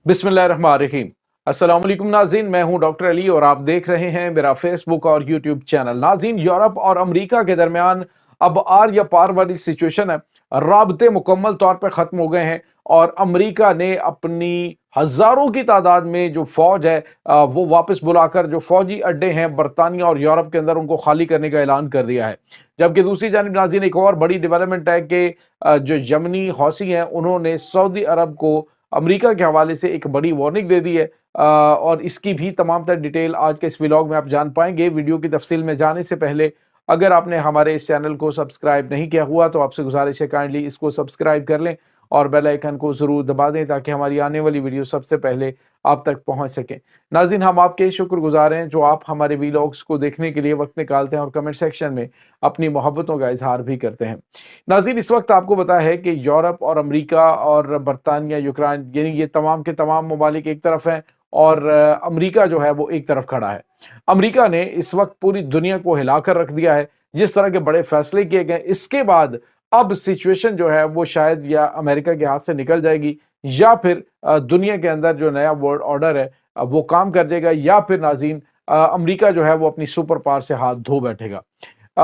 बिस्मिल्लाह रहमान रहीम। अस्सलाम वालेकुम नाज़रीन, मैं हूं डॉक्टर अली और आप देख रहे हैं मेरा फेसबुक और यूट्यूब चैनल। नाज़रीन, यूरोप और अमेरिका के दरमियान अब आर या पार वाली सिचुएशन है। राबते मुकम्मल तौर पर ख़त्म हो गए हैं और अमेरिका ने अपनी हज़ारों की तादाद में जो फ़ौज है वो वापस बुलाकर जो फ़ौजी अड्डे हैं बरतानिया और यूरोप के अंदर उनको खाली करने का ऐलान कर दिया है। जबकि दूसरी जानिब नाज़रीन एक और बड़ी डेवलपमेंट है कि जो यमनी हौसी हैं उन्होंने सऊदी अरब को अमेरिका के हवाले से एक बड़ी वार्निंग दे दी है और इसकी भी तमाम तर डिटेल आज के इस व्लॉग में आप जान पाएंगे। वीडियो की तफसील में जाने से पहले अगर आपने हमारे इस चैनल को सब्सक्राइब नहीं किया हुआ तो आपसे गुजारिश है काइंडली इसको सब्सक्राइब कर लें और बेल आइकन को ज़रूर दबा दें ताकि हमारी आने वाली वीडियो सबसे पहले आप तक पहुंच सकें। नाज़रीन, हम आपके शुक्रगुजार हैं जो आप हमारे व्लॉग्स को देखने के लिए वक्त निकालते हैं और कमेंट सेक्शन में अपनी मोहब्बतों का इजहार भी करते हैं। नाज़रीन, इस वक्त आपको पता है कि यूरोप और अमेरिका और बरतानिया, यूक्रेन यानी ये तमाम के तमाम ममालिक एक तरफ हैं और अमेरिका जो है वो एक तरफ खड़ा है। अमेरिका ने इस वक्त पूरी दुनिया को हिला कर रख दिया है। जिस तरह के बड़े फैसले किए गए इसके बाद अब सिचुएशन जो है वो शायद या अमेरिका के हाथ से निकल जाएगी या फिर दुनिया के अंदर जो नया वर्ल्ड ऑर्डर है वो काम कर जाएगा या फिर नाज़रीन अमेरिका जो है वो अपनी सुपर पावर से हाथ धो बैठेगा।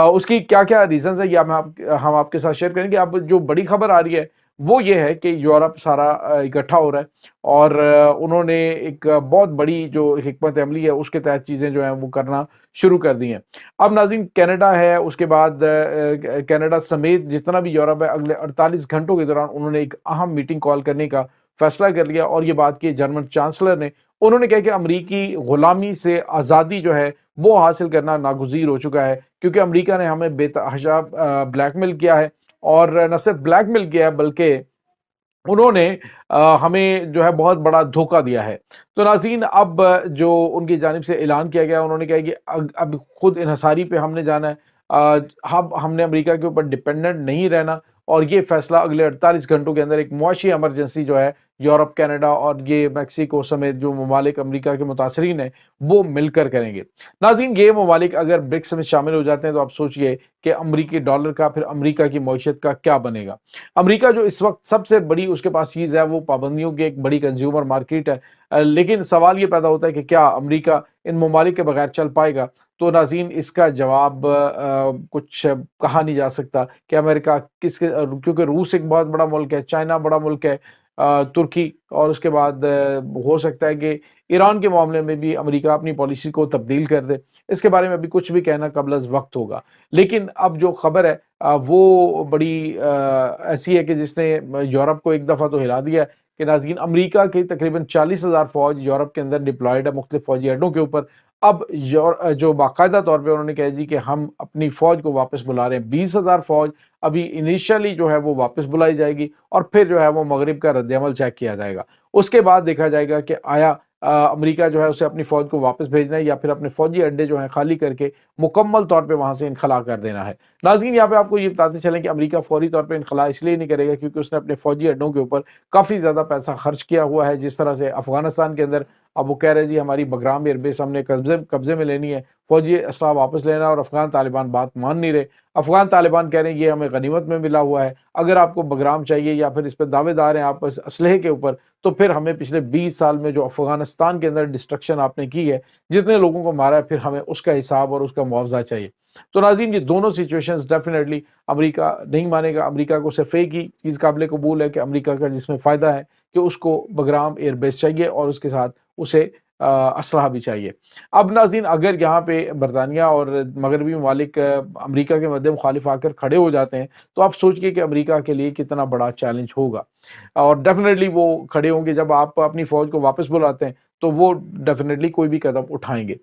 उसकी क्या क्या रीजंस है ये हम आपके साथ शेयर करेंगे। अब जो बड़ी खबर आ रही है वो ये है कि यूरोप सारा इकट्ठा हो रहा है और उन्होंने एक बहुत बड़ी जो हिकमत अमली है उसके तहत चीज़ें जो हैं वो करना शुरू कर दी हैं। अब नाज़रीन कनाडा है, उसके बाद कनाडा समेत जितना भी यूरोप है अगले 48 घंटों के दौरान उन्होंने एक अहम मीटिंग कॉल करने का फैसला कर लिया और ये बात की जर्मन चांसलर ने। उन्होंने कहा कि अमरीकी गुलामी से आज़ादी जो है वो हासिल करना नागुज़ीर हो चुका है क्योंकि अमेरिका ने हमें बेतहाशा ब्लैकमेल किया है और न सिर्फ ब्लैकमेल किया है बल्कि उन्होंने हमें जो है बहुत बड़ा धोखा दिया है। तो नाज़रीन अब जो उनकी जानिब से ऐलान किया गया उन्होंने कहा कि अब खुद इन्हसारी पे हमने जाना है। अब हमने अमेरिका के ऊपर डिपेंडेंट नहीं रहना और ये फैसला अगले 48 घंटों के अंदर एक मुआशी एमरजेंसी जो है यूरोप, कनाडा और ये मैक्सिको समेत जो ममालिक अमेरिका के मुतासरीन हैं वो मिलकर करेंगे। नाज़रीन, ये ममालिक अगर ब्रिक्स में शामिल हो जाते हैं तो आप सोचिए कि अमरीकी डॉलर का फिर अमरीका की मईशत का क्या बनेगा। अमरीका जो इस वक्त सबसे बड़ी उसके पास चीज़ है वो पाबंदियों की एक बड़ी कंज्यूमर मार्केट है। लेकिन सवाल ये पैदा होता है कि क्या अमरीका इन ममालिक के बगैर चल पाएगा। तो नाज़रीन इसका जवाब कुछ कहा नहीं जा सकता कि अमेरिका किसके क्योंकि रूस एक बहुत बड़ा मुल्क है, चाइना बड़ा मुल्क है, तुर्की और उसके बाद हो सकता है कि ईरान के मामले में भी अमेरिका अपनी पॉलिसी को तब्दील कर दे। इसके बारे में अभी कुछ भी कहना कबल अज़ वक्त होगा। लेकिन अब जो खबर है वो बड़ी ऐसी है कि जिसने यूरोप को एक दफ़ा तो हिला दिया है कि नाज़रीन अमेरिका की तकरीबन 40,000 फ़ौज यूरोप के अंदर डिप्लॉयड है मुख्तलिफ फ़ौजी अड्डों के ऊपर। अब जो बाकायदा तौर पे उन्होंने कहा जी कि हम अपनी फ़ौज को वापस बुला रहे हैं। 20,000 फ़ौज अभी इनिशियली जो है वो वापस बुलाई जाएगी और फिर जो है वो मगरिब का रद्द-ए-अमल चेक किया जाएगा। उसके बाद देखा जाएगा कि आया अमेरिका जो है उसे अपनी फ़ौज को वापस भेजना है या फिर अपने फ़ौजी अड्डे जो हैं खाली करके मुकम्मल तौर पे वहाँ से इनखला कर देना है। नाज़रीन, यहाँ पे आपको ये बताते चलें कि अमेरिका फ़ौरी तौर पे इनखला इसलिए नहीं करेगा क्योंकि उसने अपने फ़ौजी अड्डों के ऊपर काफ़ी ज़्यादा पैसा खर्च किया हुआ है। जिस तरह से अफ़गानिस्तान के अंदर अब वो कह रहे हैं जी हमारी बगराम एयरबेस हमने कब्जे में लेनी है, फ़ौजी असला वापस लेना है और अफ़गान तालिबान बात मान नहीं रहे। अफ़गान तालिबान कह रहे हैं ये हमें गनीमत में मिला हुआ है, अगर आपको बगराम चाहिए या फिर इस पे दावेदार हैं आप इस असलहे के ऊपर तो फिर हमें पिछले 20 साल में जो अफ़गानिस्तान के अंदर डिस्ट्रक्शन आपने की है, जितने लोगों को मारा है फिर हमें उसका हिसाब और उसका मुआवजा चाहिए। तो नाज़रीन ये दोनों सिचुएशंस डेफिनेटली अमेरिका नहीं मानेगा। अमेरिका को सिर्फ एक ही चीज़ काबिल कबूल है कि अमेरिका का जिसमें फ़ायदा है कि उसको बगराम एयरबेस चाहिए और उसके साथ उसे असलहा भी चाहिए। अब नाज़रीन अगर यहाँ पे बरतानिया और मगरबी ममालिक अमेरिका के मद्दे मुखालिफ आकर खड़े हो जाते हैं तो आप सोचिए कि अमेरिका के लिए कितना बड़ा चैलेंज होगा और डेफिनेटली वो खड़े होंगे। जब आप अपनी फ़ौज को वापस बुलाते हैं तो वो डेफिनेटली कोई भी कदम उठाएंगे।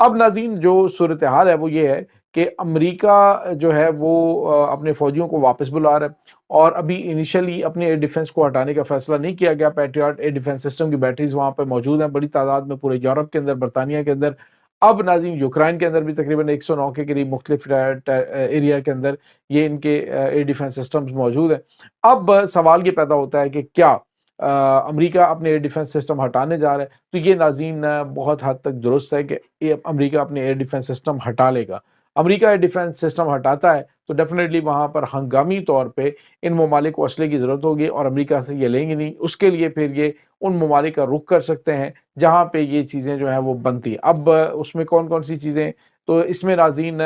अब नाज़रीन जो सूरत हाल है वो ये है कि अमेरिका जो है वो अपने फ़ौजियों को वापस बुला रहा है और अभी इनिशियली अपने एयर डिफेंस को हटाने का फैसला नहीं किया गया। पैट्रियट एयर डिफेंस सिस्टम की बैटरीज वहाँ पर मौजूद हैं बड़ी तादाद में पूरे यूरोप के अंदर, बरतानिया के अंदर। अब नाज़रीन यूक्रेन के अंदर भी तकरीबन 109 के करीब मुख्तलिफ एरिया के अंदर ये इनके एयर डिफेंस सिस्टम्स मौजूद हैं। अब सवाल ये पैदा होता है कि क्या अमेरिका अपने एयर डिफेंस सिस्टम हटाने जा रहा है। तो ये नाज़रीन बहुत हद तक दुरुस्त है कि अमेरिका अपने एयर डिफेंस सिस्टम हटा लेगा। امریکہ یہ ڈیفنس سسٹم ہٹاتا ہے تو ڈیفینیٹلی وہاں پر ہنگامی طور پہ ان ممالک کو اسلحے کی ضرورت ہوگی اور امریکہ سے یہ لیں گے نہیں. اس کے لیے پھر یہ ان ممالک کا رخ کر سکتے ہیں جہاں پہ یہ چیزیں جو ہیں وہ بنتی ہیں. اب اس میں کون کون سی چیزیں؟ تو اس میں ناظرین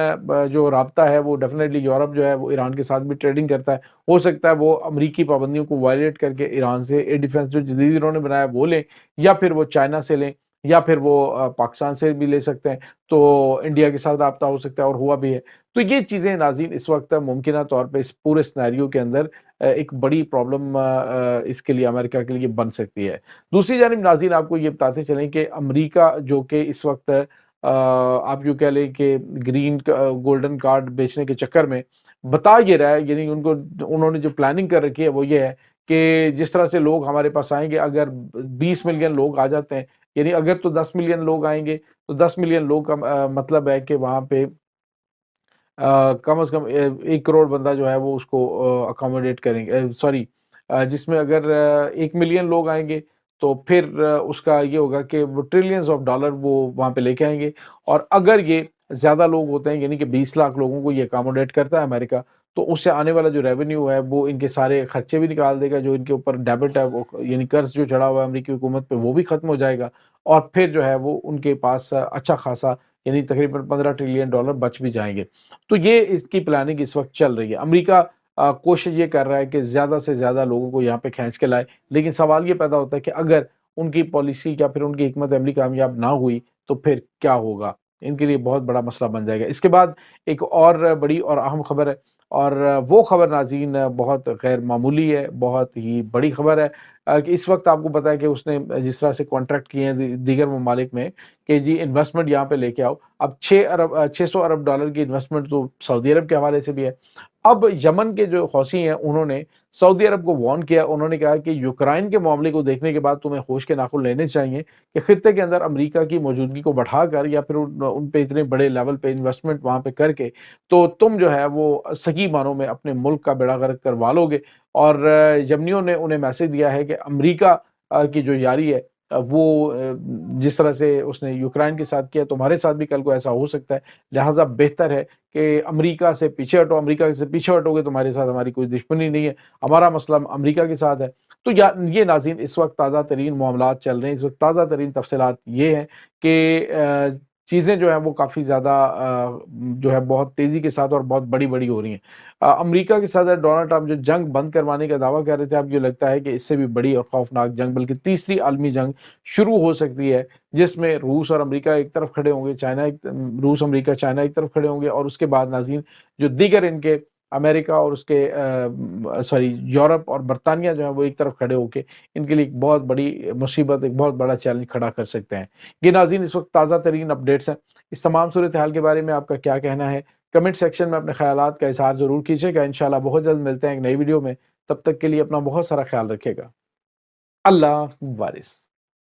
جو رابطہ ہے وہ ڈیفینیٹلی یورپ جو ہے وہ ایران کے ساتھ بھی ٹریڈنگ کرتا ہے. ہو سکتا ہے وہ امریکی پابندیوں کو وائلیٹ کر کے ایران سے ایئر ڈیفنس جو جدید انہوں نے بنایا وہ لیں، یا پھر وہ چائنا سے لیں، یا پھر وہ پاکستان سے بھی لے سکتے ہیں. تو انڈیا کے ساتھ رابطہ ہو سکتا ہے اور ہوا بھی ہے. تو یہ چیزیں ناظرین اس وقت ممکنہ طور پہ اس پورے سینیریو کے اندر ایک بڑی پرابلم اس کے لیے امریکہ کے لیے بن سکتی ہے. دوسری جانب ناظرین آپ کو یہ بتاتے چلیں کہ امریکہ جو کہ اس وقت آپ یوں کہہ لیں کہ گرین گولڈن کارڈ بیچنے کے چکر میں بتا یہ رہا ہے، یعنی انہوں نے جو پلاننگ کر رکھی ہے وہ یہ ہے کہ جس طرح سے لوگ ہمارے پاس آئیں گے، اگر 20 ملین لوگ آ جاتے ہیں، یعنی اگر تو 10 ملین لوگ آئیں گے تو 10 ملین لوگ کا مطلب ہے کہ وہاں پہ کم از کم 1 کروڑ بندہ جو ہے وہ اس کو اکاموڈیٹ کریں گے. سوری، جس میں اگر 1 ملین لوگ آئیں گے تو پھر اس کا یہ ہوگا کہ وہ ٹریلینز آف ڈالر وہ وہاں پہ لے کے آئیں گے. اور اگر یہ زیادہ لوگ ہوتے ہیں، یعنی کہ 20 لاکھ لوگوں کو یہ اکاموڈیٹ کرتا ہے امریکہ، تو اس سے آنے والا جو ریونیو ہے وہ ان کے سارے خرچے بھی نکال دے گا. جو ان کے اوپر ڈیبٹ ہے وہ یعنی قرض جو چڑھا ہوا ہے امریکی حکومت پہ وہ بھی ختم ہو جائے گا. اور پھر جو ہے وہ ان کے پاس اچھا خاصا یعنی تقریباً 15 ٹریلین ڈالر بچ بھی جائیں گے. تو یہ اس کی پلاننگ اس وقت چل رہی ہے. امریکہ کوشش یہ کر رہا ہے کہ زیادہ سے زیادہ لوگوں کو یہاں پہ کھینچ کے لائے، لیکن سوال یہ پیدا ہوتا ہے کہ اگر ان کی پالیسی یا پھر ان کی حکمت عملی کامیاب نہ ہوئی تو پھر کیا ہوگا؟ ان کے لیے بہت بڑا مسئلہ بن جائے گا. اس کے بعد ایک اور بڑی اور اہم خبر ہے، اور وہ خبر ناظرین بہت غیر معمولی ہے، بہت ہی بڑی خبر ہے کہ اس وقت آپ کو پتا ہے کہ اس نے جس طرح سے کانٹریکٹ کیے ہیں دیگر ممالک میں کہ جی انویسٹمنٹ یہاں پہ لے کے آؤ. اب 600 ارب ڈالر کی انویسٹمنٹ تو سعودی عرب کے حوالے سے بھی ہے. اب یمن کے جو حوثی ہیں انہوں نے سعودی عرب کو وارن کیا. انہوں نے کہا کہ یوکرائن کے معاملے کو دیکھنے کے بعد تمہیں ہوش کے ناخن لینے چاہیے کہ خطے کے اندر امریکہ کی موجودگی کو بڑھا کر یا پھر ان پہ اتنے بڑے لیول پہ انویسٹمنٹ وہاں پہ کر کے تو تم جو ہے وہ صحیح معنوں میں اپنے ملک کا بیڑا غرق کروا لو گے. اور یمنیوں نے انہیں میسج دیا ہے کہ امریکہ کی جو یاری ہے وہ جس طرح سے اس نے یوکرائن کے ساتھ کیا تمہارے ساتھ بھی کل کو ایسا ہو سکتا ہے. لہٰذا بہتر ہے کہ امریکہ سے پیچھے ہٹو. امریکہ سے پیچھے ہٹو گے تمہارے ساتھ ہماری کوئی دشمنی نہیں ہے، ہمارا مسئلہ امریکہ کے ساتھ ہے. تو یہ ناظرین اس وقت تازہ ترین معاملات چل رہے ہیں. اس وقت تازہ ترین تفصیلات یہ ہیں کہ چیزیں جو ہیں وہ کافی زیادہ جو ہے بہت تیزی کے ساتھ اور بہت بڑی بڑی ہو رہی ہیں. امریکہ کے صدر ڈونلڈ ٹرمپ جو جنگ بند کروانے کا دعویٰ کر رہے تھے، اب یہ لگتا ہے کہ اس سے بھی بڑی اور خوفناک جنگ بلکہ تیسری عالمی جنگ شروع ہو سکتی ہے، جس میں روس اور امریکہ ایک طرف کھڑے ہوں گے، روس امریکہ چائنا ایک طرف کھڑے ہوں گے، اور اس کے بعد ناظرین جو دیگر ان کے امریکہ اور اس کے یورپ اور برطانیہ جو ہے وہ ایک طرف کھڑے ہو کے ان کے لیے ایک بہت بڑی مصیبت، ایک بہت بڑا چیلنج کھڑا کر سکتے ہیں. یہ ناظرین اس وقت تازہ ترین اپڈیٹس ہیں. اس تمام صورتحال کے بارے میں آپ کا کیا کہنا ہے؟ کمنٹ سیکشن میں اپنے خیالات کا اظہار ضرور کیجیے گا. انشاءاللہ بہت جلد ملتے ہیں ایک نئی ویڈیو میں. تب تک کے لیے اپنا بہت سارا خیال رکھیے گا. اللہ وارث.